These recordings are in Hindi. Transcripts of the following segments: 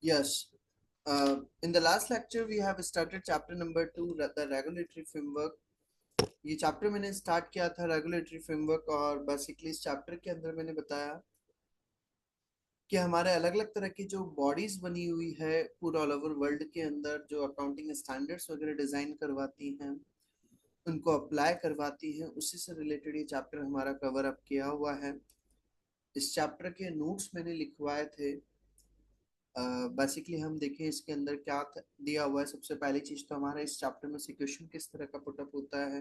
Yes. In the last lecture, we have started chapter number 2, the regulatory framework. ये चैप्टर मैंने स्टार्ट किया था रेगुलेटरी फ्रेमवर्क, और बेसिकली इस चैप्टर के अंदर मैंने बताया कि हमारे अलग अलग तरह की जो बॉडीज बनी हुई है पूरा ऑल ओवर वर्ल्ड के अंदर, जो अकाउंटिंग स्टैंडर्ड्स वगैरह डिजाइन करवाती हैं, उनको अप्लाई करवाती हैं, उसी से रिलेटेड ये चैप्टर हमारा कवर अप किया हुआ है। इस चैप्टर के नोट्स मैंने लिखवाए थे। बेसिकली हम देखें इसके अंदर क्या दिया हुआ है। सबसे पहली चीज तो हमारा इस चैप्टर में से क्वेश्चन किस तरह का पुटअप होता है।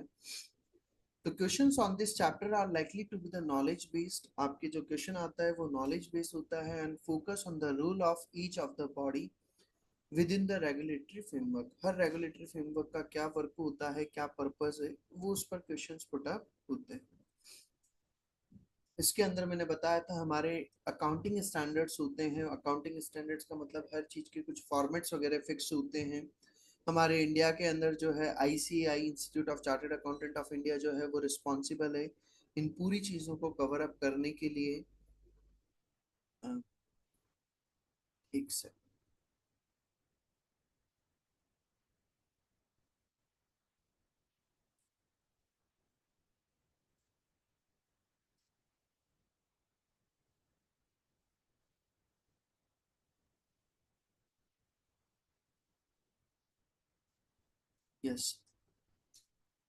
तो questions on this chapter are likely to be the knowledge based. आपके जो क्वेश्चन आता है वो नॉलेज बेस्ड होता है, and focus on the rule of each of the body with in the regulatory framework. Her regulatory framework का क्या वर्क होता है, क्या पर्पस है, वो उस पर क्वेश्चंस पुटअप होते हैं। इसके अंदर मैंने बताया था हमारे अकाउंटिंग स्टैंडर्ड्स होते हैं। अकाउंटिंग स्टैंडर्ड्स का मतलब हर चीज के कुछ फॉर्मेट्स वगैरह फिक्स होते हैं। हमारे इंडिया के अंदर जो है ICI, institute of chartered accountant of India, जो है वो रिस्पॉन्सिबल है इन पूरी चीजों को कवर अप करने के लिए। अ, एक से यस।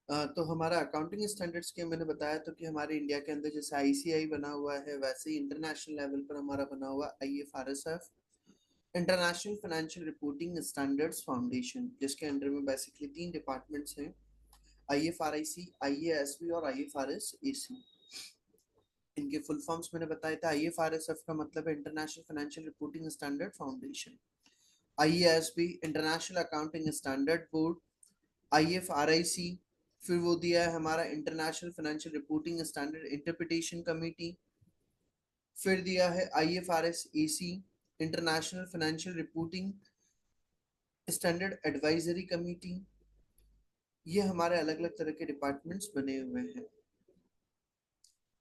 तो हमारा अकाउंटिंग स्टैंडर्ड्स के मैंने बताया तो कि हमारे इंडिया के अंदर जैसे आईसीआई बना हुआ है, वैसे ही इंटरनेशनल लेवल पर हमारा बना हुआ IFRSF, international financial reporting standards foundation, जिसके अंडर में बेसिकली 3 डिपार्टमेंट्स हैं: आईएफआरआईसी, आईएएसबी और आईएफआरएसएसी। इनके फुल फॉर्म्स मैंने बताया था। आईएफआरएसएफ का मतलब है international financial reporting standard foundation, IASB international accounting standard board, IFRIC फिर वो दिया है हमारा international financial reporting standard interpretation committee, फिर दिया है IFRSAC international financial reporting standard advisory committee. ये हमारे अलग अलग तरह के डिपार्टमेंट्स बने हुए हैं।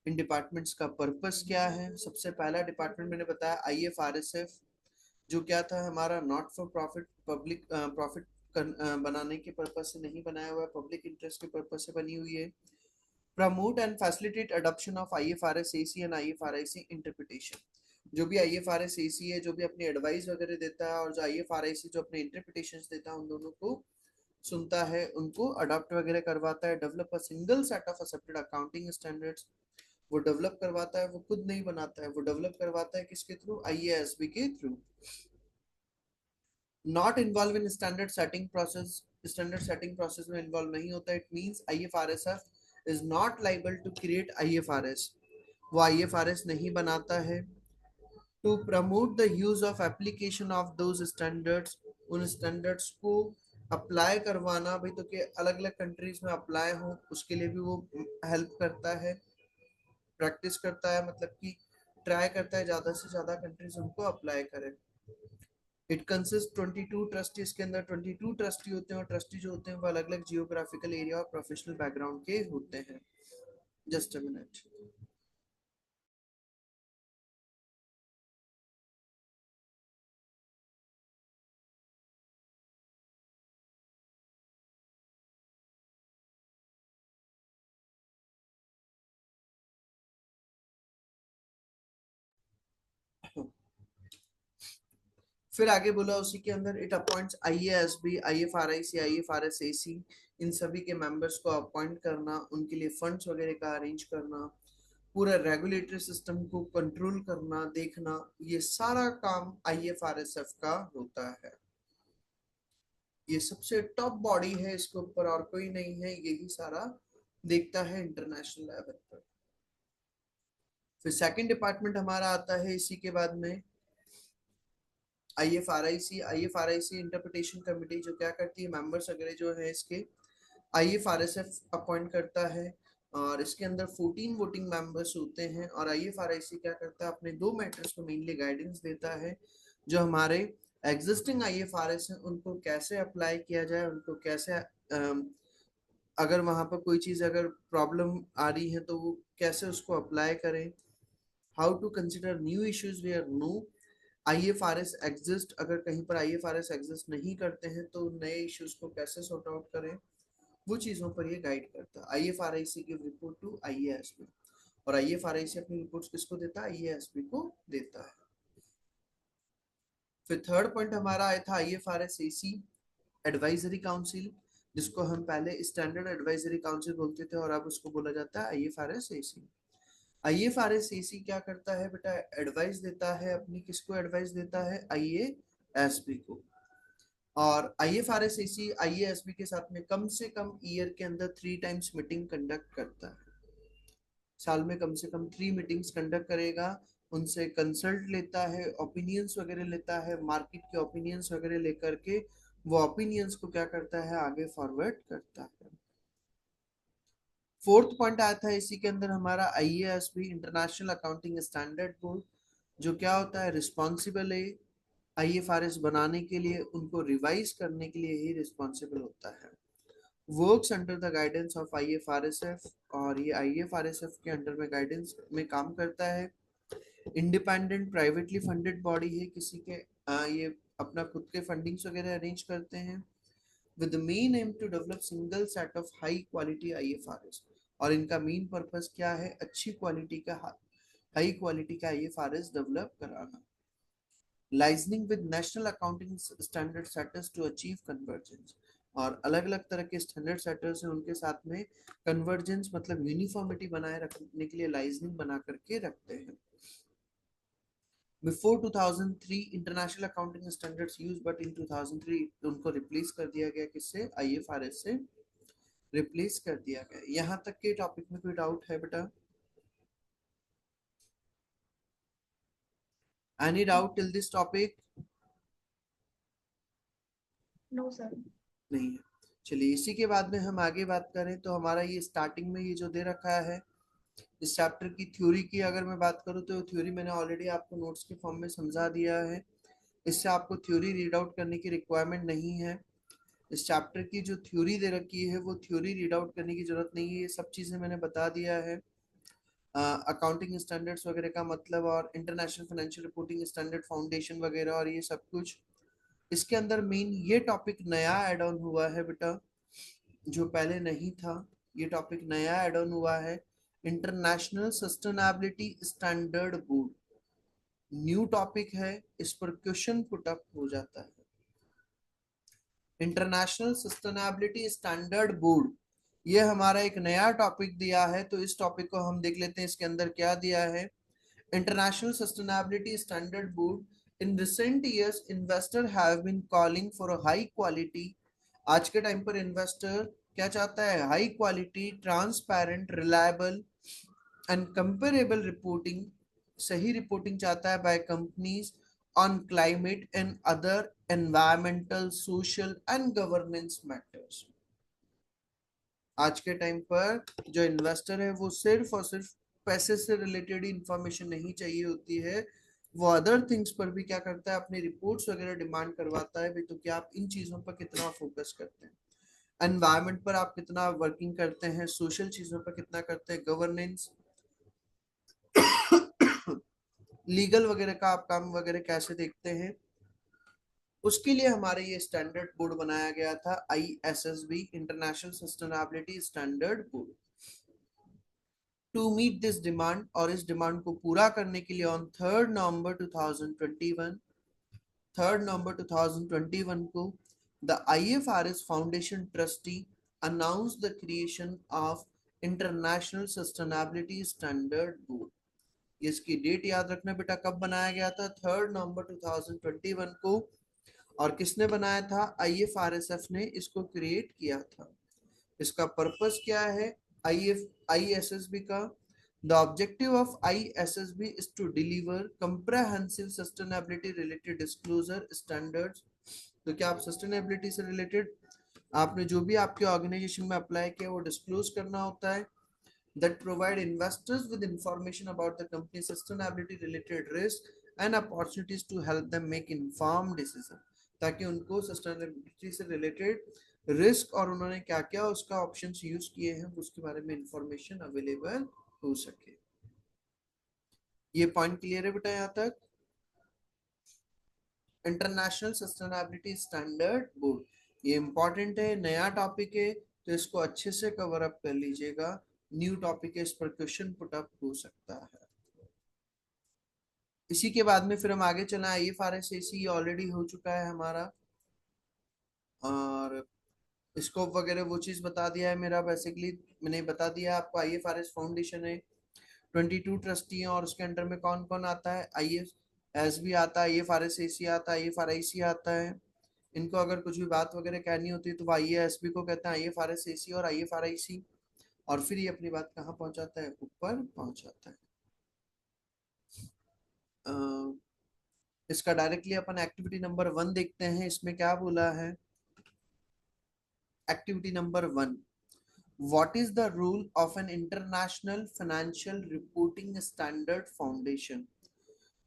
इन डिपार्टमेंट्स का पर्पस क्या है? सबसे पहला डिपार्टमेंट मैंने बताया आईएफआरएसएफ, जो क्या था हमारा not for profit public profit बनाने के पर्पस से नहीं बनाया हुआ है, पब्लिक इंटरेस्ट के पर्पस से बनी हुई है। Promote and facilitate adoption of IFRSAC and IFRAC interpretation. जो भी आईएफआरएस-एसी है, जो भी अपनी एडवाइस वगैरह देता है, और जो आईएफआरएसी जो अपने इंटरप्रिटेशंस देता है, उन दोनों को सुनता है, उनको अडॉप्ट वगैरह करवाता है। Develop a single set of accepted accounting standards. वो डेवलप करवाता है, वो खुद नहीं बनाता है, वो डेवलप करवाता है किसके थ्रू? आईएएसबी के through. Not involve in standard setting process. Standard setting process में इन्वॉल्व नहीं होता। It means IFRSF is not liable to create IFRS. वो आईएफआरएस नहीं बनाता है। To promote the use of application of those standards. उन स्टैंडर्ड्स को अप्लाई करवाना भाई, तो कि अलग अलग कंट्रीज में अप्लाई हो, उसके लिए भी वो हेल्प करता है, प्रैक्टिस करता है, मतलब कि ट्राई करता है ज्यादा से ज्यादा कंट्रीज उनको अप्लाई करें। It consist 22 trustee. इसके अंदर 22 ट्रस्टी होते हैं, और ट्रस्टी जो होते हैं वो अलग अलग जियोग्राफिकल एरिया और प्रोफेशनल बैकग्राउंड के होते हैं। Just a minute. फिर आगे बोला उसी के अंदर, इट अपॉइंट्स आईएएसबी, आईएफआरआईसी, आईएफआरएसएसी, इन सभी के मेंबर्स को अपॉइंट करना, उनके लिए फंड्स वगैरह का अरेंज करना, पूरा रेगुलेटरी सिस्टम को कंट्रोल करना, देखना, ये सारा काम आईएफआरएसएफ का होता है। ये सबसे टॉप बॉडी है, इसके ऊपर और कोई नहीं है, यही सारा देखता है इंटरनेशनल लेवल पर। फिर सेकंड डिपार्टमेंट हमारा आता है इसी के बाद में आईएफआरआईसी। आईएफआरआईसी इंटरप्रिटेशन कमेटी जो क्या करती है, मेंबर्स वगैरह जो है इसके आईएफआरएसएफ अपॉइंट करता है, और इसके अंदर 14 वोटिंग मेंबर्स होते हैं। और आईएफआरआईसी क्या करता है, अपने दो मैटर्स को मेनली गाइडेंस देता है। जो हमारे एग्जिस्टिंग आईएफआरएस हैं उनको कैसे अप्लाई किया जाए, उनको कैसे अगर वहां पर कोई चीज अगर प्रॉब्लम आ रही है तो वो कैसे उसको अप्लाई करें। How to consider new issues where no IFRS exist, अगर कहीं पर IFRS एग्जिस्ट नहीं करते हैं तो नए इश्यूज को कैसे सॉर्ट आउट करें, वो चीजों पर ये गाइड करता है। IFRS give report to IASB, और IFRS अपनी रिपोर्ट्स किसको देता है, IASB को देता है। फिर थर्ड पॉइंट हमारा आया था IFRS AC एडवाइजरी काउंसिल, जिसको हम पहले स्टैंडर्ड एडवाइजरी काउंसिल बोलते थे और अब उसको बोला जाता है IFRS AC। IFRS AC क्या करता है बेटा, एडवाइस देता है अपनी, किसको एडवाइस देता है, IASB को। और IFRS AC IASB के साथ में कम से कम ईयर के अंदर 3 टाइम्स मीटिंग कंडक्ट करता है। साल में कम से कम 3 मीटिंग्स कंडक्ट करेगा, उनसे कंसल्ट लेता है, ओपिनियंस वगैरह लेता है, मार्केट के ओपिनियंस वगैरह लेकर के वो ओपिनियंस को क्या करता है, आगे फॉरवर्ड करता है। फोर्थ पॉइंट आया था इसी के अंदर हमारा IASB international accounting standard board, जो क्या होता है, रिस्पॉन्सिबल है IFRS बनाने के लिए, उनको रिवाइज करने के लिए ही रिस्पॉन्सिबल होता है। Works under the guidance of IFRSF, और ये IFRSF के अंडर में गाइडेंस में काम करता है। इंडिपेंडेंट प्राइवेटली फंडेड बॉडी है, किसी के ये अपना खुद के फंडिंग्स वगैरह अरेंज करते हैं, with the main aim to develop single set of high quality IFRS, और इनका मेन पर्पस क्या है, अच्छी क्वालिटी का, हाई क्वालिटी का IFRS डेवलप कराना। Liaisoning with national accounting standard setters to achieve convergence, और अलग अलग तरह के स्टैंडर्ड सेटर्स हैं उनके साथ में कन्वर्जेंस मतलब यूनिफॉर्मिटी बनाए रखने के लिए लाइजनिंग बना करके रखते हैं। Before 2003 international accounting standards use, but in 2003 उनको रिप्लेस कर दिया गया, किससे, IFRS से रिप्लेस कर दिया गया। यहाँ तक के टॉपिक में कोई डाउट है बेटा, any doubt till this topic? No sir. नहीं है। चलिए इसी के बाद में हम आगे बात करें तो हमारा ये स्टार्टिंग में ये जो दे रखा है इस चैप्टर की थ्योरी की अगर मैं बात करूं तो थ्योरी मैंने ऑलरेडी आपको नोट्स के फॉर्म में समझा दिया है, इससे आपको थ्योरी रीड आउट करने की रिक्वायरमेंट नहीं है। इस चैप्टर की जो थ्योरी दे रखी है वो थ्योरी रीड आउट करने की जरूरत नहीं है, ये सब चीजें मैंने बता दिया है। अकाउंटिंग स्टैंडर्ड्स वगैरह का मतलब, और international financial reporting standard foundation वगैरह, और ये सब कुछ इसके अंदर मेन ये टॉपिक नया एड ऑन हुआ है बेटा, जो पहले नहीं था। ये टॉपिक नया एड ऑन हुआ है, international sustainability standard board, new topic है, इस पर क्वेश्चन पुट अप हो जाता है। इंटरनेशनल सस्टेनेबिलिटी स्टैंडर्ड बोर्ड, ये हमारा एक नया टॉपिक दिया है, तो इस टॉपिक को हम देख लेते हैं इसके अंदर क्या दिया है। International sustainability standard board, in recent years investor have been calling for a high quality, आज के टाइम पर इन्वेस्टर क्या चाहता है, high quality, transparent, reliable and comparable reporting, सही रिपोर्टिंग चाहता है by companies on climate and other environmental, social and governance matters. आज के टाइम पर जो इन्वेस्टर है वो सिर्फ और सिर्फ पैसे से रिलेटेड इंफॉर्मेशन नहीं चाहिए होती है, वो अदर थिंग्स पर भी क्या करता है, अपनी रिपोर्ट्स वगैरह डिमांड करवाता है भी, तो क्या आप इन चीजों पर कितना फोकस करते हैं, एनवायरमेंट पर आप कितना वर्किंग करते हैं, सोशल चीजों पर कितना करते हैं, गवर्नेंस, लीगल वगैरह का आप काम वगैरह कैसे देखते हैं, उसके लिए हमारे ये स्टैंडर्ड बोर्ड बनाया गया था, ISSB international sustainability standard board. To meet this demand, और इस डिमांड को पूरा करने के लिए ऑन 3 नवंबर 2021 को the IFRS foundation trustee announce the creation of international sustainability standard board. इसकी डेट याद रखना बेटा, कब बनाया गया था, 3 नवंबर 2021 को, और किसने बनाया था, IFRSF ने इसको क्रिएट किया था। इसका पर्पस क्या है, ISSB का, the objective of ISSB is to deliver comprehensive sustainability related disclosure standards. तो क्या आप सस्टेनेबिलिटी से रिलेटेड आपने जो भी आपके ऑर्गेनाइजेशन में अप्लाई किया वो डिस्क्लोज करना होता है, that provide investors with information about the company's sustainability related risk and opportunities to help them make informed decision, ताकि उनको सस्टेनेबिलिटी से रिलेटेड रिस्क और उन्होंने क्या क्या उसका ऑप्शंस यूज किए हैं उसके बारे में इंफॉर्मेशन अवेलेबल हो सके। ये पॉइंट क्लियर है बेटा यहाँ तक? International sustainability standard board. ये इंपॉर्टेंट है, नया टॉपिक है, तो इसको अच्छे से कवर अप कर लीजिएगा। न्यू टॉपिक है, इस पर क्वेश्चन पुट अप हो सकता है। इसी के बाद में फिर हम आगे चला, IFRS ऑलरेडी हो चुका है हमारा, और स्कोप वगैरह वो चीज बता दिया है मेरा। बेसिकली मैंने बता दिया आपको, IFRS फाउंडेशन है, 22 ट्रस्टी हैं, और उसके अंडर में कौन कौन आता है, IFSB आता है, IFRS आता है, IFRIC आता है। इनको अगर कुछ भी बात वगैरह कहनी होती है तो वो IASB को कहते हैं, IFRS और IFRIC। और फिर ये अपनी बात कहाँ पहुंचाता है, ऊपर पहुंचाता है। इसका डायरेक्टली अपन एक्टिविटी नंबर 1 देखते हैं, इसमें क्या बोला है। Activity number 1, what is the rule of an international financial reporting standard foundation.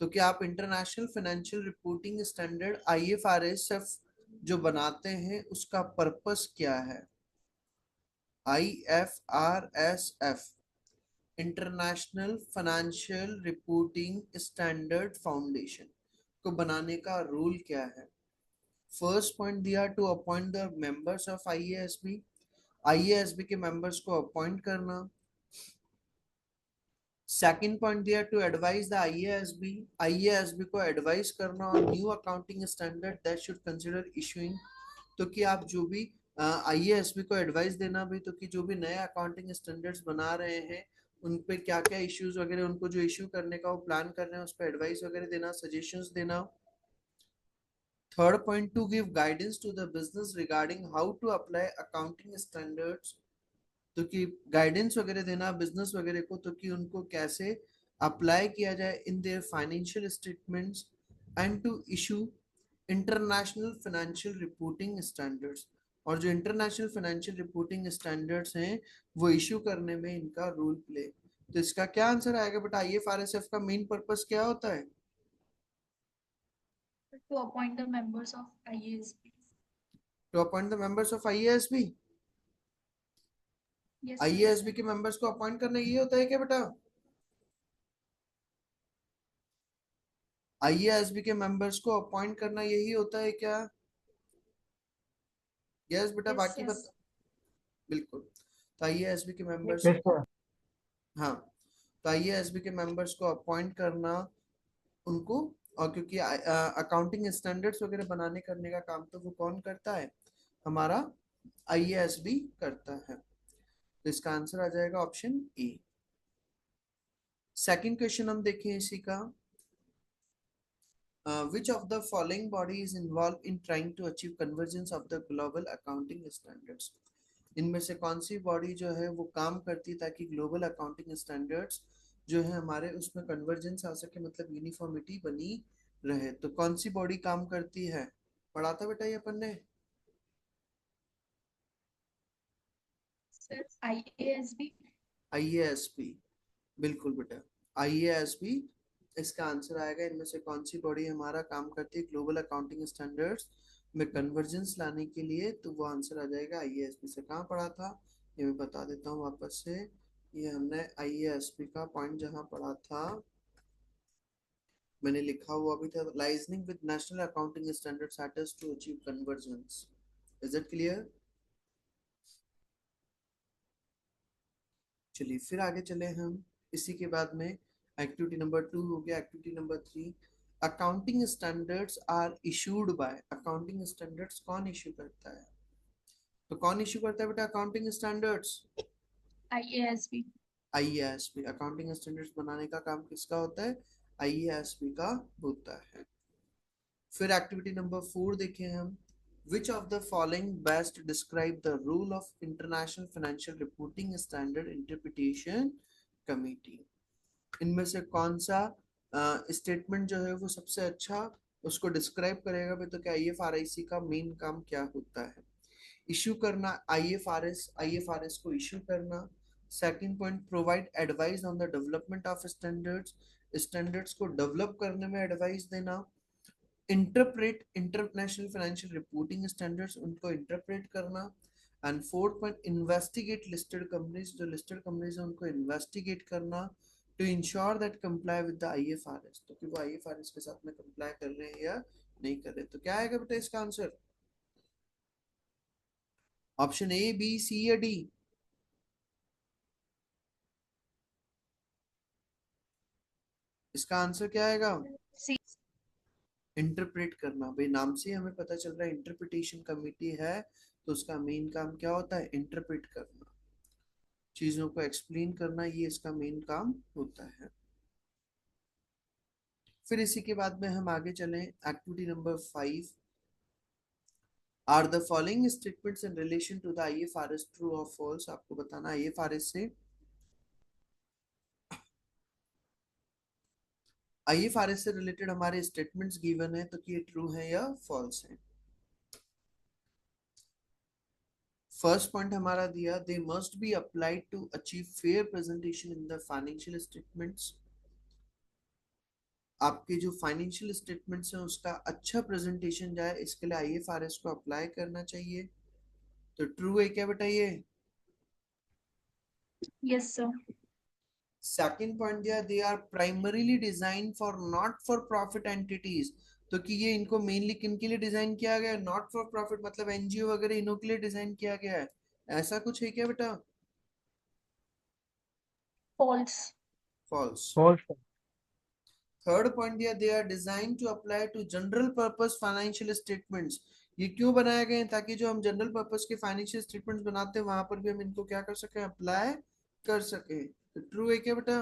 तो क्या आप international financial reporting standard IFRS जो बनाते हैं उसका पर्पस क्या है। IFRS international financial reporting standard foundation को बनाने का रूल क्या है। फर्स्ट पॉइंट दिया, to appoint the members of IASB, IASB के मेंबर्स को अपॉइंट करना। सेकंड पॉइंट दिया, to advise the IASB, IASB को एडवाइस करना और new accounting standard that should consider issuing. तो कि आप जो भी IASB को एडवाइस देना भी, तो कि जो भी नए अकाउंटिंग स्टैंडर्ड्स बना रहे हैं उन पे क्या क्या इश्यूज वगैरह, उनको जो इश्यू करने का वो प्लान कर रहे हैं उस पर एडवाइस वगैरह देना, सजेशंस देना। Third point, to give guidance to the business regarding how to apply accounting standards. तो कि गाइडेंस वगैरह देना बिजनेस वगैरह को, तो कि उनको कैसे अप्लाई किया जाए in their financial statements. And to issue international financial reporting standards. और जो इंटरनेशनल फाइनेंशियल रिपोर्टिंग स्टैंडर्ड्स हैं वो इशू करने में इनका रोल प्ले। तो इसका क्या आंसर आएगा बेटा, IFRSF का मेन पर्पस क्या होता है। To appoint the members of IASB. To appoint the members of IASB। Yes, sir. IASB के मेंबर्स को अपॉइंट करना ये होता है क्या बेटा। IASB के मेंबर्स को अपॉइंट करना यही होता है क्या। यस बेटा, Yes, बाकी sir. बता। बिल्कुल, तो IASB के मेंबर्स, यस सर। हाँ, तो IASB के मेंबर्स को अपॉइंट करना उनको। और क्योंकि अकाउंटिंग स्टैंडर्ड्स वगैरह बनाने करने का काम तो वो कौन करता है, हमारा IASB करता है। तो इसका आंसर आ जाएगा ऑप्शन ए। सेकंड क्वेश्चन हम देखें इसी का, which of the following body is involved in trying to achieve convergence of the global accounting standards। इनमें से कौन सी बॉडी जो है वो काम करती है ताकि ग्लोबल अकाउंटिंग स्टैंडर्ड्स जो है हमारे उसमें कन्वर्जेंस आ सके, मतलब यूनिफॉर्मिटी बनी रहे। तो कौन सी बॉडी काम करती है, पढ़ा था बेटा ये अपन ने। Sir, IASB. IASB, बिल्कुल बेटा, IASB इसका आंसर आएगा। इनमें से कौन सी बॉडी हमारा काम करती है ग्लोबल अकाउंटिंग स्टैंडर्ड्स में कन्वर्जेंस लाने के लिए, तो वो आंसर आ जाएगा IASB से। कहाँ पढ़ा था ये मैं बता देता हूँ वापस से। ये हमने IASB का पॉइंट जहाँ पढ़ा था, मैंने लिखा हुआ भी था, liaisoning with national accounting standard setters to achieve convergence. Is it clear. चलिए फिर आगे चले हम। इसी के बाद में एक्टिविटी नंबर 2 हो गया। Activity number 3, accounting standards are issued by. Accounting standards कौन इशू करता है, तो कौन इशू करता है बेटा accounting standards. IASB. IASB, accounting standards बनाने का काम किसका होता है, IASB का होता है। फिर एक्टिविटी नंबर 4 देखें हम, which of the following best describe the rule of international financial reporting standard interpretation committee। इनमें से कौन सा स्टेटमेंट जो है वो सबसे अच्छा उसको डिस्क्राइब करेगा भी, तो क्या IFRIC का मेन काम क्या होता है। इशू करना, IFRS को इशू करना। Second point, provide advice on the development of standards, standards को डेवलप करने में एडवाइस देना। Interpret international financial reporting standards, उनको इंटरप्रेट करना। And fourth point, investigate listed companies, जो लिस्टेड कंपनीज है उनको इन्वेस्टिगेट करना। To ensure that comply with the IFRS, तो कि वो IFRS के साथ में कंप्लाई कर रहे हैं या नहीं कर रहे। तो क्या आएगा बेटा इसका आंसर? ऑप्शन ए, बी, सी या डी? इसका आंसर क्या आएगा? C. इंटरप्रेट करना। भाई नाम से हमें पता चल रहा है इंटरप्रिटेशन कमिटी है, तो उसका मेन काम क्या होता है? इंटरप्रेट करना, चीजों को एक्सप्लेन करना, ये इसका मेन काम होता है। फिर इसी के बाद में हम आगे चलें, activity number 5। Are the following statements in relation to the IFRS true और फॉल्स? आपको बताना IFRS से, IFRS से रिलेटेड हमारे स्टेटमेंट्स गिवन है, तो कि ये ट्रू है या फॉल्स है। फर्स्ट पॉइंट हमारा दिया, they must be applied to achieve fair presentation in the financial statements. आपके जो फाइनेंशियल स्टेटमेंट्स हैं उसका अच्छा प्रेजेंटेशन जाए, इसके लिए IFRS को अप्लाई करना चाहिए। तो ट्रू है क्या बताइए? Yes, sir. सेकंड पॉइंट दिया, they are primarily design for not for profit entities. तो कि ये इनको मेनली किन के लिए डिजाइन किया गया है? नॉट फॉर प्रॉफिट, मतलब NGO वगैरह इन्हों के लिए डिजाइन किया गया है, ऐसा कुछ है क्या बेटा? False. False. False. Third point दिया, they are designed to apply to general purpose financial statements. ये क्यों बनाए गए हैं? ताकि जो हम जनरल पर्पस के फाइनेंशियल स्टेटमेंट्स बनाते हैं वहां पर भी हम इनको क्या कर सकें? अप्लाई कर सकें। तो ट्रू है क्या बेटा?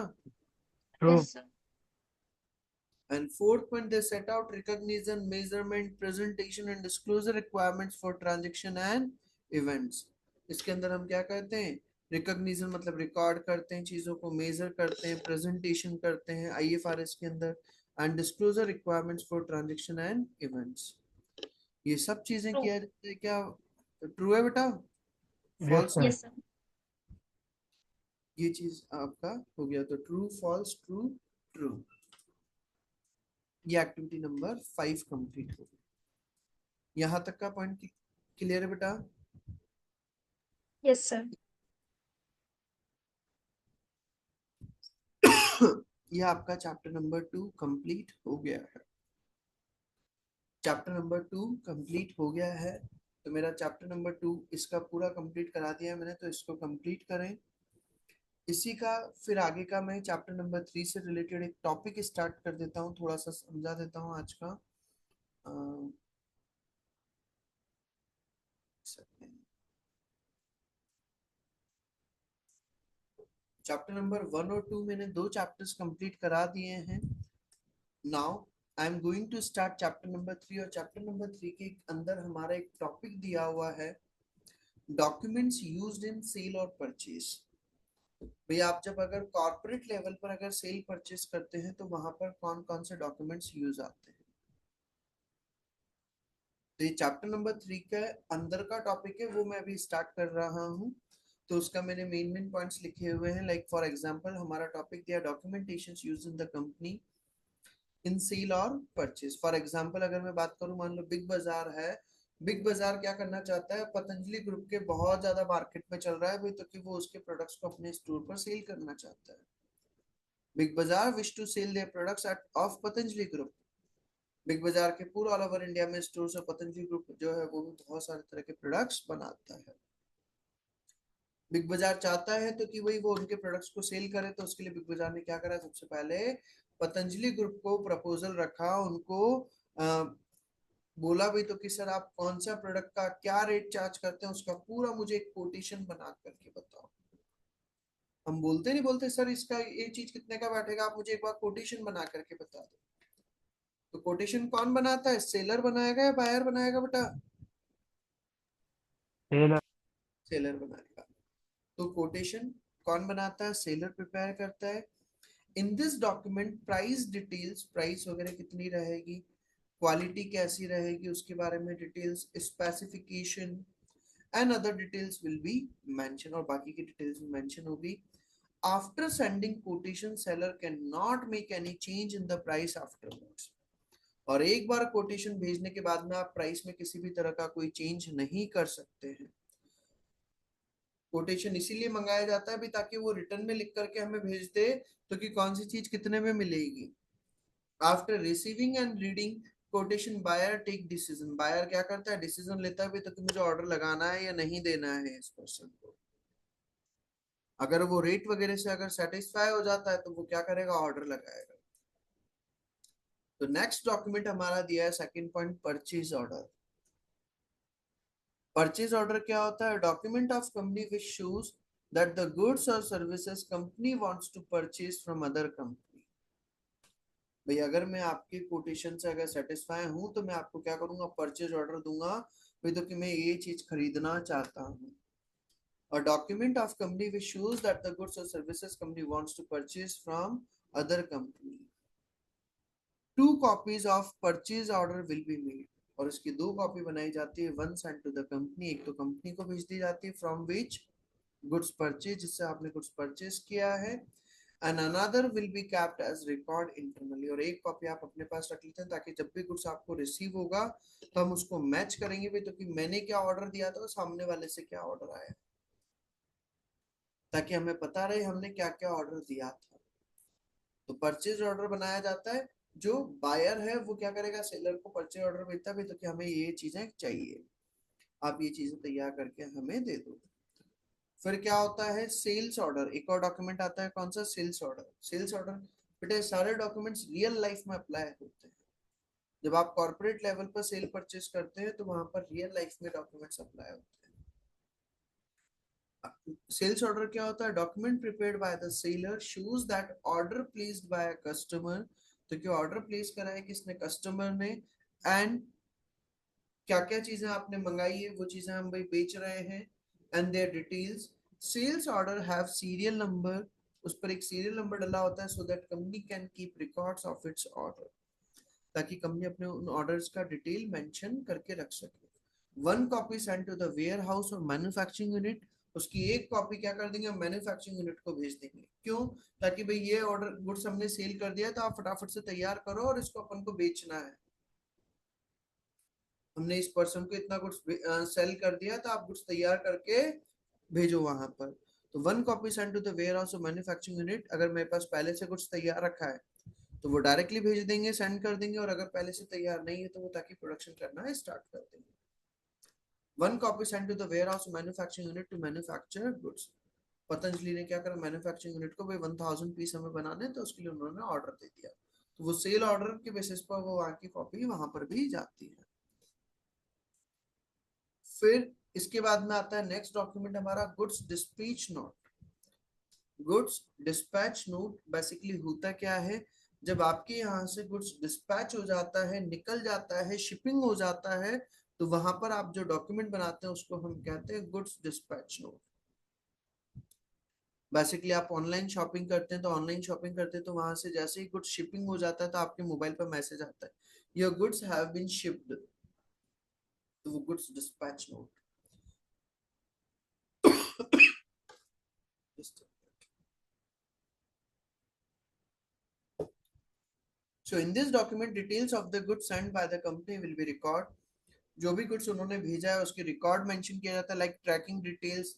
True. Yes, sir. And fourth point, they set out recognition, measurement, presentation and disclosure requirements for transaction and events. इसके अंदर हम क्या करते हैं? रिकॉग्निशन मतलब रिकॉर्ड करते हैं चीजों को, मेजर करते हैं, प्रेजेंटेशन करते हैं IFRS के अंदर, and disclosure requirements for transaction and events. ये सब चीजें True. किया जाता है क्या? ट्रू है बेटा? Yes false? Sir. Yes, sir. ये चीज आपका हो गया, तो ट्रू फॉल्स ट्रू ट्रू। ये एक्टिविटी नंबर 5 कंप्लीट हो गई। यहाँ तक का पॉइंट क्लियर है बेटा? Yes, sir. यह आपका चैप्टर नंबर 2 कंप्लीट हो गया है। चैप्टर नंबर 2 कंप्लीट हो गया है, तो मेरा चैप्टर नंबर 2 इसका पूरा कंप्लीट करा दिया है मैंने, तो इसको कंप्लीट करें। इसी का फिर आगे का मैं चैप्टर नंबर 3 से रिलेटेड एक टॉपिक स्टार्ट कर देता हूँ, थोड़ा सा समझा देता हूँ आज का। चैप्टर नंबर 1 और 2 मैंने 2 चैप्टर्स कंप्लीट करा दिए हैं। Now I am going to start chapter number 3, और चैप्टर नंबर 3 के अंदर हमारा एक टॉपिक दिया हुआ है, डॉक्यूमेंट्स यूज्ड इन सेल और परचेज। भैया आप जब अगर कॉर्पोरेट लेवल पर अगर सेल परचेज करते हैं तो वहां पर कौन कौन से डॉक्यूमेंट्स यूज आते हैं? तो ये चैप्टर नंबर 3 का अंदर का टॉपिक है, वो मैं अभी स्टार्ट कर रहा हूँ। तो उसका मैंने मेन मेन पॉइंट्स लिखे हुए हैं। लाइक फॉर एग्जांपल हमारा टॉपिक दिया documentation used in the company in sale और परचेज। फॉर एग्जांपल अगर मैं बात करूं, मान लो बिग बाजार है, बिग बाजार क्या करना चाहता है? पतंजलि ग्रुप के बहुत ज्यादा मार्केट में चल रहा है भाई, तो कि वो उसके प्रोडक्ट्स को अपने स्टोर पर सेल करना चाहता है। Big Bazaar wish to sell their products at of Patanjali group. Big Bazaar के पूरा ऑल ओवर इंडिया में स्टोर से पतंजलि ग्रुप जो है वो भी बहुत सारे तरह के प्रोडक्ट्स बनाता है। बिग बाजार चाहता है तो कि वही वो उनके प्रोडक्ट्स को सेल करे, तो उसके लिए बिग बाजार ने क्या करा? सबसे पहले पतंजलि ग्रुप को प्रपोजल रखा, उनको बोला भाई तो कि सर आप कौन सा प्रोडक्ट का क्या रेट चार्ज करते हैं, उसका पूरा मुझे एक कोटेशन बना करके बताओ। हम बोलते नहीं बोलते सर इसका ये चीज कितने का बैठेगा, आप मुझे एक बार कोटेशन बना करके बता दो। तो कोटेशन कौन बनाता है? सेलर बनाएगा या बायर बनाएगा बेटा? सेलर। सेलर बनाएगा। तो कोटेशन कौन बनाता है? सेलर प्रिपेयर करता है। इन this document price details, price वगैरह कितनी रहेगी, क्वालिटी कैसी रहेगी, उसके बारे में details, specification and other details will be mention, और बाकी की डिटेल्स भी मेंशन होगी। After sending quotation seller can not make any change in the price afterwards. और एक बार कोटेशन भेजने के बाद में आप प्राइस में किसी भी तरह का कोई चेंज नहीं कर सकते हैं। कोटेशन इसीलिए मंगाया जाता है भी ताकि वो रिटर्न में लिख करके हमें भेज दे तो कि कौन सी चीज कितने में मिलेगी। After receiving and reading quotation buyer take decision, buyer क्या करता है, डिसीजन लेता है भी तो कि मुझे ऑर्डर लगाना है या नहीं देना है इस पर्सन को। अगर वो रेट वगैरह से अगर सेटिस्फाई हो जाता है तो वो क्या करेगा, ऑर्डर लगाएगा। तो नेक्स्ट डॉक्यूमेंट हमारा दिया है second point, purchase order. Purchase order क्या होता है, document of company which shows that the goods और services company wants to purchase from other company. भाई अगर मैं आपके कोटेशन से अगर सेटिस्फाई हूं तो मैं आपको क्या करूंगा, परचेज ऑर्डर दूंगा भाई, तो कि मैं ये चीज खरीदना चाहता हूँ। A document of company which shows that the goods or services company wants to purchase from other company. Two copies of purchase order will be made. और इसकी दो कॉपी बनाई जाती है, one send to the company, एक तो कंपनी को भेज दी जाती है फ्रॉम विच गुड्स परचेज, जिससे आपने गुड्स परचेज किया है, and another will be kept as record internally, और एक कॉपी आप अपने पास रख लेते हैं ताकि जब भी गुड्स आपको रिसीव होगा तो हम उसको मैच करेंगे भी, तो कि मैंने क्या ऑर्डर दिया था और सामने वाले से क्या ऑर्डर आया, ताकि हमें पता रहे हमने क्या क्या ऑर्डर दिया था। तो परचेज ऑर्डर बनाया जाता है, जो बायर है वो क्या करेगा, सेलर को परचेज ऑर्डर भेजता है तो कि हमें ये चीजें चाहिए, आप ये चीजें तैयार करके हमें दे दो। फिर क्या होता है, सेल्स ऑर्डर। एक और डॉक्यूमेंट आता है, कौन सा, सेल्स ऑर्डर। सेल्स ऑर्डर बेटे सारे डॉक्यूमेंट्स रियल लाइफ में अप्लाई होते हैं। जब आप कॉर्पोरेट लेवल पर सेल परचेज करते हैं तो वहां पर रियल लाइफ में डॉक्यूमेंट्स अप्लाई होते हैं। सेल्स ऑर्डर क्या होता है, document prepared by the seller shows that order placed bye a customer, तो क्या ऑर्डर प्लेस करा है किसने, कस्टमर ने, एंड क्या क्या चीजें आपने मंगाई है वो चीजें हम भाई बेच रहे हैं, and their details. Sales order have serial number, उस पर एक सीरियल नंबर डला होता है, so that company can keep records of its order, ताकि कंपनी अपने उन ऑर्डर्स का डिटेल मेंशन करके रख सके। One copy send to the warehouse और मैन्युफैक्चरिंग यूनिट, उसकी एक कॉपी क्या कर देंगे, मैन्युफैक्चरिंग यूनिट को भेज देंगे। क्यों, ताकि भाई ये ऑर्डर गुड्स हमने सेल कर दिया तो आप फटाफट से तैयार करो और इसको अपन को बेचना है, हमने इस पर्सन को इतना गुड्स सेल कर दिया तो आप गुड्स तैयार करके भेजो वहां पर। तो one copy send to the warehouse और मैन्युफैक्चरिंग यूनिट, अगर मेरे पास पहले से गुड्स तैयार रखा है तो वो डायरेक्टली भेज देंगे, सेंड कर देंगे, और अगर पहले से तैयार नहीं है तो वो ताकि प्रोडक्शन करना है स्टार्ट कर देंगे। One copy send to the warehouse manufacturing unit to manufacture goods. Patanjali ने क्या करा, मैन्युफैक्चरिंग यूनिट को भाई 1000 पीस हमें बनाने, तो उसके लिए उन्होंने ऑर्डर दे दिया, तो वो सेल ऑर्डर के बेसिस पर वो वहां की कॉपी वहां पर भी जाती है। फिर इसके बाद में आता है नेक्स्ट डॉक्यूमेंट हमारा, goods dispatch note. Goods dispatch note basically होता क्या है, जब आपके यहाँ से गुड्स डिस्पैच हो जाता है, निकल जाता है, शिपिंग हो जाता है, तो वहां पर आप जो डॉक्यूमेंट बनाते हैं उसको हम कहते हैं गुड्स डिस्पैच नोट। बेसिकली आप ऑनलाइन शॉपिंग करते हैं, तो ऑनलाइन शॉपिंग करते हैं तो वहां से जैसे ही गुड्स शिपिंग हो जाता है तो आपके मोबाइल पर मैसेज आता है, your goods have been shipped, तो वो goods dispatch note. So in this document details of the goods sent by the company will be record, जो भी गुड्स उन्होंने भेजा है उसके रिकॉर्ड मेंशन किया जाता है, like tracking details,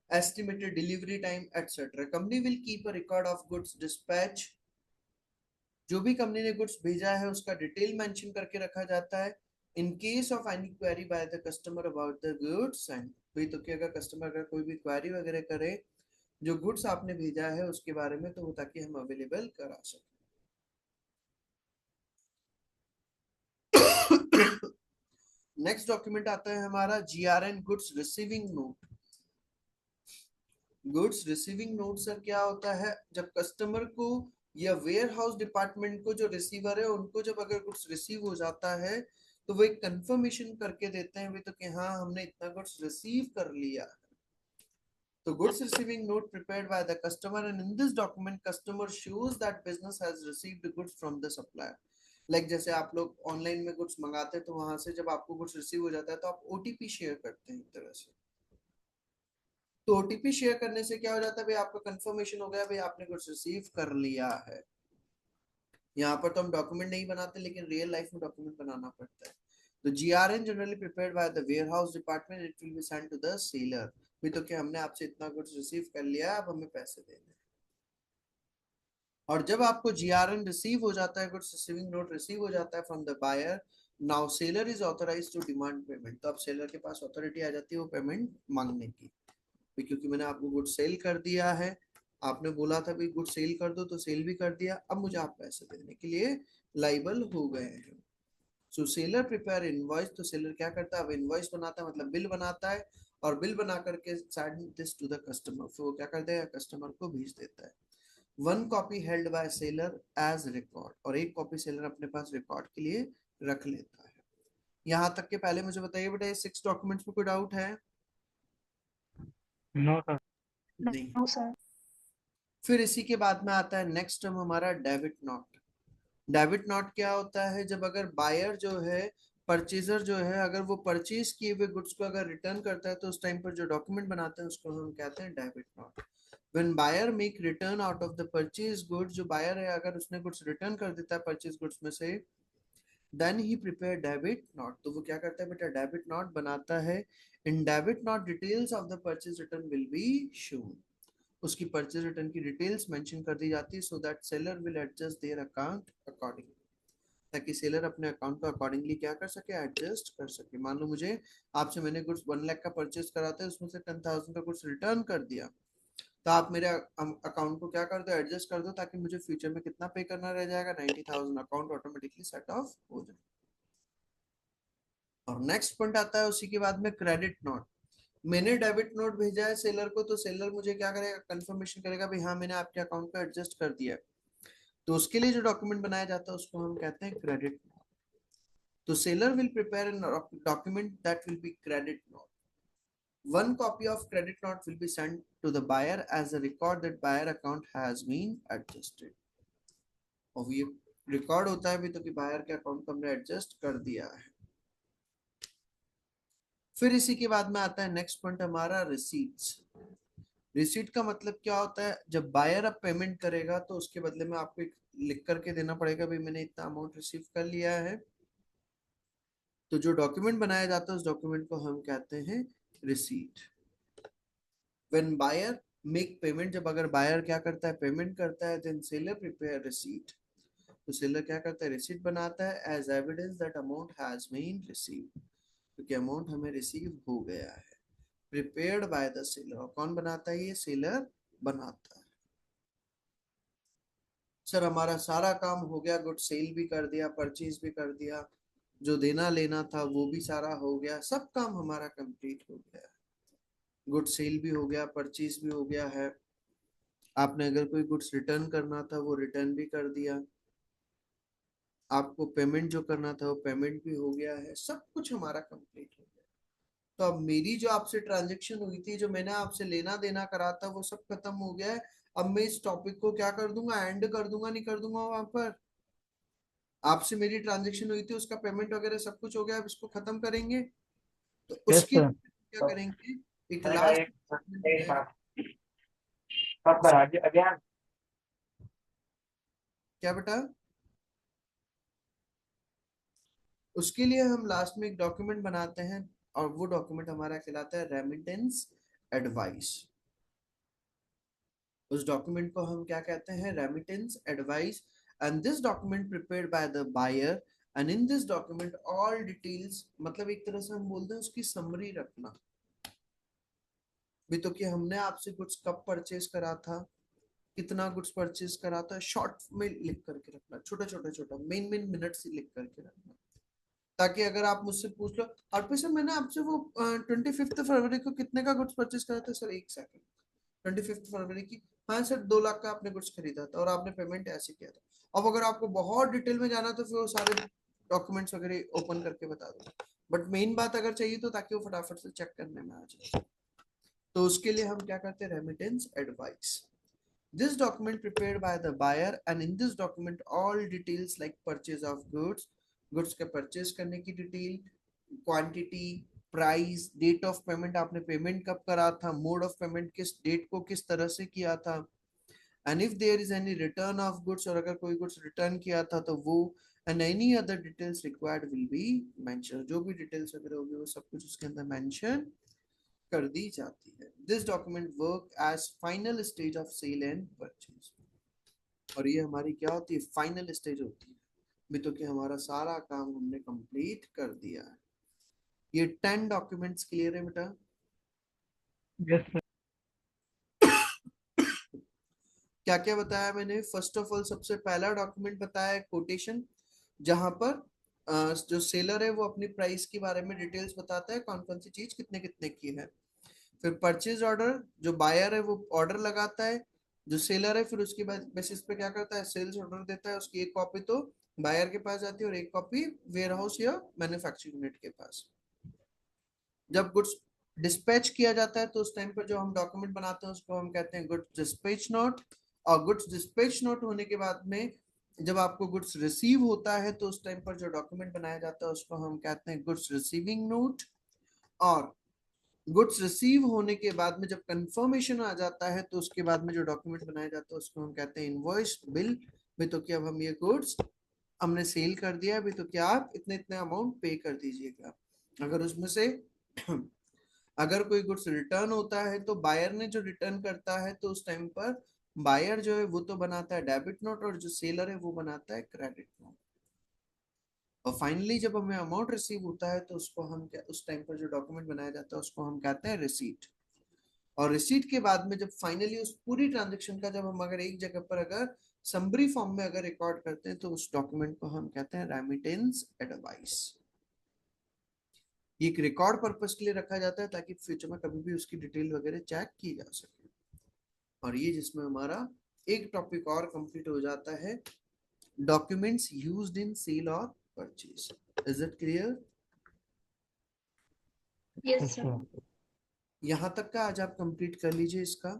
estimated delivery time etcetera. Company will keep a record of goods dispatch, जो भी कंपनी ने गुड्स भेजा है उसका डिटेल मेंशन करके रखा जाता है। In case of any query by the customer about the goods and, भाई तो क्या अगर कस्टमर अगर कोई भी क्वेरी वगैरह करे जो गुड्स आपने भेजा है उसके बारे में, तो वो ताकि हम अवेलेबल करा सकें। नेक्स्ट डॉक्यूमेंट आता है हमारा GRN, goods receiving note. Goods receiving note sir क्या होता है, जब कस्टमर को या वेयर हाउस डिपार्टमेंट को जो रिसीवर है उनको जब अगर गुड्स रिसीव हो जाता है तो वो एक कंफर्मेशन करके देते हैं तो कि हाँ हमने इतना गुड्स रिसीव कर लिया। तो goods receiving note prepared by the customer, and in this document customer shows that business has received goods from the supplier. Like जैसे आप लोग ऑनलाइन में गुड्स मंगाते हैं तो वहां से जब आपको गुड्स रिसीव हो जाता है तो आप ओटीपी शेयर करते हैं एक तरह से। तो ओटीपी शेयर करने से क्या हो जाता है भाई, आपका कंफर्मेशन हो गया भाई आपने कुछ रिसीव कर लिया है। यहाँ पर तो हम डॉक्यूमेंट नहीं बनाते लेकिन रियल लाइफ में डॉक्यूमेंट बनाना पड़ता है। तो GRN generally prepared by the warehouse department, it will be sent to the seller. भी तो क्या हमने आपसे इतना गुड्स रिसीव कर लिया, अब हमें पैसे देने हैं। और जब आपको जीआरएन रिसीव हो जाता है, गुड्स रिसीविंग नोट रिसीव हो जाता है from the buyer, now seller is authorised to demand payment. तो अब सेलर के पास अथॉरिटी आ जाती है वो पेमेंट मांगने की, क्योंकि मैंने आपको गुड सेल कर दिया है, आपने बोला था भी गुड सेल कर दो तो सेल भी कर दिया, अब मुझे आप पैसे देने के लिए लाइबल हो गए हैं। सो सेलर प्रिपेयर इनवॉइस, तो सेलर क्या करता है, अब इनवॉइस बनाता है, मतलब बिल बनाता है, और बिल बना करके send this to the customer, फिर वो क्या करता है, कस्टमर को भेज देता है। One copy held by seller as record, और एक कॉपी सेलर अपने पास रिकॉर्ड के लिए रख लेता है। यहाँ तक के पहले मुझे बताइए बेटा, ये 6 डॉक्यूमेंट्स में कोई डाउट है? No, sir. नहीं। No, sir. फिर इसी के बाद में आता है नेक्स्ट टर्म हमारा डेबिट नोट। डेबिट नोट क्या होता है, जब अगर बायर जो है, परचेजर जो है, अगर वो परचेज किए हुए गुड्स को अगर रिटर्न करता है तो उस टाइम पर जो डॉक्यूमेंट बनाते हैं उसको हम कहते हैं debit note. When buyer make return out of the purchase goods, जो बायर है अगर उसने गुड्स रिटर्न कर देता है परचेज गुड्स में से, देन ही प्रिपेयर डेबिट नोट, तो वो क्या करता है बेटा, डेबिट नोट बनाता है। In debit note details of the purchase return will be shown, उसकी परचेज रिटर्न की डिटेल्स मेंशन कर दी जाती है, so that seller will adjust their account accordingly, ताकि सेलर अपने अकाउंट को अकॉर्डिंगली क्या कर सके, एडजस्ट कर सके। मान लो मुझे आपसे मैंने गुड्स 1 लाख का परचेज कराते हैं, उसमें से 10,000 का गुड्स रिटर्न कर दिया, तो आप मेरे अकाउंट को क्या कर दो, एडजस्ट कर दो, ताकि मुझे फ्यूचर में कितना पे करना रह जाएगा, 90,000, अकाउंट ऑटोमेटिकली सेट ऑफ हो जाए। और नेक्स्ट पॉइंट आता है उसी के बाद में क्रेडिट नोट। मैंने डेबिट नोट भेजा है सेलर को, तो सेलर मुझे क्या करेगा, कंफर्मेशन करेगा भाई हाँ मैंने आपके अकाउंट को एडजस्ट कर दिया है, तो उसके लिए जो डॉक्यूमेंट बनाया जाता है उसको हम कहते हैं क्रेडिट नोट। तो seller will prepare an document that will be credit note. One copy of credit note will be sent to the buyer as a record that buyer account has been adjusted. और ये रिकॉर्ड होता है भी तो कि बायर के अकाउंट को हमने एडजस्ट कर दिया है। फिर इसी के बाद में आता है नेक्स्ट पॉइंट हमारा रिसीट्स। रिसीट का मतलब क्या होता है, जब बायर अब पेमेंट करेगा तो उसके बदले में आपको एक लिख करके देना पड़ेगा भाई मैंने इतना अमाउंट रिसीव कर लिया है। तो जो डॉक्यूमेंट बनाया जाता है उस डॉक्यूमेंट को हम कहते हैं receipt. When buyer make payment, जब अगर बायर क्या करता है, पेमेंट करता है, देन सेलर प्रिपेयर रिसीट, तो सेलर क्या करता है, रिसीट बनाता है as evidence that amount has been received, क्योंकि अमाउंट हमें रिसीव हो गया है। प्रिपेयर्ड बाय द सेलर, कौन बनाता है, ये सेलर बनाता है। सर हमारा सारा काम हो गया, गुड सेल भी कर दिया, परचेज भी कर दिया, जो देना लेना था वो भी सारा हो गया, सब काम हमारा कंप्लीट हो गया, गुड सेल भी हो गया, परचेज भी हो गया है, आपने अगर कोई गुड्स रिटर्न करना था वो रिटर्न भी कर दिया, आपको पेमेंट जो करना था वो पेमेंट भी हो गया है, सब कुछ हमारा कंप्लीट हो गया। तो अब मेरी जो आपसे ट्रांजेक्शन हुई थी, जो मैंने आपसे लेना देना करा था, वो सब खत्म हो गया है। अब मैं इस टॉपिक को क्या कर दूंगा, एंड कर दूंगा, नहीं कर दूंगा वहां पर, आपसे मेरी ट्रांजेक्शन हुई थी उसका पेमेंट वगैरह सब कुछ हो गया, अब इसको खत्म करेंगे। तो Yes, उसके sir. लिए क्या करेंगे, एक लास्ट है, Again. क्या बेटा, उसके लिए हम लास्ट में एक डॉक्यूमेंट बनाते हैं, और वो डॉक्यूमेंट हमारा कहलाता है रेमिटेंस एडवाइस। उस डॉक्यूमेंट को हम क्या कहते हैं, remittance advice. And this document prepared by the buyer, and in this document all details, मतलब एक तरह से हम बोलते हैं उसकी समरी रखना भी, तो कि हमने आपसे गुड्स कब परचेज करा था, कितना गुड्स परचेज करा था, शॉर्ट में लिख करके रखना, छोटा छोटा छोटा मेन मेन मिनट्स लिख करके रखना, ताकि अगर आप मुझसे पूछ लो और सर मैंने आपसे वो 25 फरवरी को कितने का गुड्स परचेज करा था, सर एक सेकंड, 25 फरवरी की, हाँ सर 2 लाख का आपने गुड्स खरीदा था और आपने पेमेंट ऐसे किया था। अब अगर आपको बहुत डिटेल में जाना तो फिर वो सारे डॉक्यूमेंट्स वगैरह ओपन करके बता दो, बट मेन बात अगर चाहिए तो ताकि वो फटाफट से चेक करने में आ जाए, तो उसके लिए हम क्या करते हैं, remittance advice. This document prepared by the buyer, and in this document all details like purchase of goods, goods के purchase करने की detail, quantity, price, date of payment, आपने पेमेंट कब करा था, मोड ऑफ पेमेंट किस डेट को किस तरह से किया था, and if there is any return of goods, और अगर कोई गुड्स रिटर्न किया था तो वो, and any other details required will be mention, जो भी डिटेल्स वगैरह होगी वो सब कुछ उसके अंदर मेंशन कर दी जाती है। This document work as final stage of sale and purchase. और ये हमारी क्या होती है, फाइनल स्टेज होती है, भी तो कि हमारा सारा काम हमने कंप्लीट कर दिया है। ये 10 डॉक्यूमेंट्स क्लियर है बेटा? Yes, sir. क्या क्या बताया मैंने? फर्स्ट ऑफ ऑल सबसे पहला डॉक्यूमेंट बताया है कोटेशन, जहां पर जो सेलर है वो अपनी प्राइस के बारे में डिटेल्स बताता है, कौन कौन सी चीज कितने कितने की है। फिर परचेज ऑर्डर, जो बायर है वो ऑर्डर लगाता है, जो सेलर है फिर उसके बाद बेसिस पे क्या करता है, सेल्स ऑर्डर देता है, उसकी एक कॉपी तो बायर के पास जाती है और एक कॉपी वेयर हाउस या मैन्युफैक्चरिंग यूनिट के पास। जब गुड्स डिस्पैच किया जाता है तो उस टाइम पर जो हम डॉक्यूमेंट बनाते हैं उसको हम कहते हैं गुड्स डिस्पैच नोट। और गुड्स डिस्पैच नोट होने के बाद में जब आपको गुड्स रिसीव होता है तो उस टाइम पर जो डॉक्यूमेंट बनाया जाता है उसको हम कहते हैं गुड्स रिसीविंग नोट। और गुड्स रिसीव होने के बाद में जब कंफर्मेशन आ जाता है तो उसके बाद में जो डॉक्यूमेंट बनाया जाता है उसको हम कहते हैं इनवॉइस बिल। भी तो कि अब हम ये गुड्स हमने सेल कर दिया, भी तो क्या आप इतने इतने अमाउंट पे कर दीजिएगा। अगर उसमें से अगर कोई गुड्स रिटर्न होता है तो बायर ने जो रिटर्न करता है तो उस टाइम पर बायर जो है वो तो बनाता है डेबिट नोट और जो सेलर है वो बनाता है क्रेडिट नोट। और फाइनली जब हमें अमाउंट रिसीव होता है तो उसको हम क्या, उस टाइम पर जो डॉक्यूमेंट बनाया जाता है उसको हम कहते हैं रिसीट। और रिसीट के बाद में जब फाइनली उस पूरी ट्रांजेक्शन का जब हम अगर एक जगह पर अगर समरी फॉर्म में अगर रिकॉर्ड करते हैं तो उस डॉक्यूमेंट को हम कहते हैं रेमिटेंस एडवाइस। ये एक रिकॉर्ड पर्पस के लिए रखा जाता है ताकि फ्यूचर में कभी भी उसकी डिटेल वगैरह चेक की जा सके। और ये जिसमें हमारा एक टॉपिक और कंप्लीट हो जाता है, डॉक्यूमेंट्स यूज्ड इन सेल और purchase. Is it clear? Yes, Yes, sir. sir. यहां तक का आज आप कंप्लीट कर लीजिए इसका।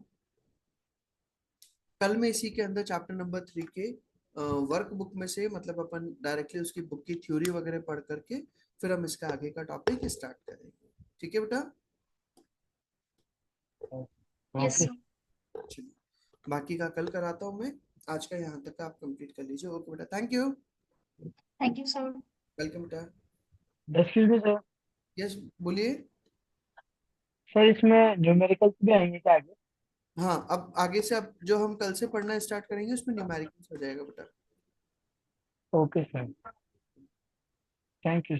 कल मैं इसी के अंदर चैप्टर नंबर 3 के वर्क बुक में से मतलब अपन डायरेक्टली उसकी बुक की थ्योरी वगैरह पढ़ करके फिर हम इसका आगे का टॉपिक स्टार्ट करेंगे। ठीक है बेटा? Yes, Okay. sir. चलिए, बाकी का कल कराता हूँ मैं। आज का यहाँ तक का आप कंप्लीट कर लीजिए। ओके बेटा, thank you. Thank you, sir. Welcome बेटा। Excuse me, sir. यस, बोलिए। सर इसमें न्यूमेरिकल्स भी आएंगे क्या आगे? हाँ, अब आगे से अब जो हम कल से पढ़ना स्टार्ट करेंगे उसमें न्यूमेरिकल्स हो जाएगा बेटा। Okay sir, thank you.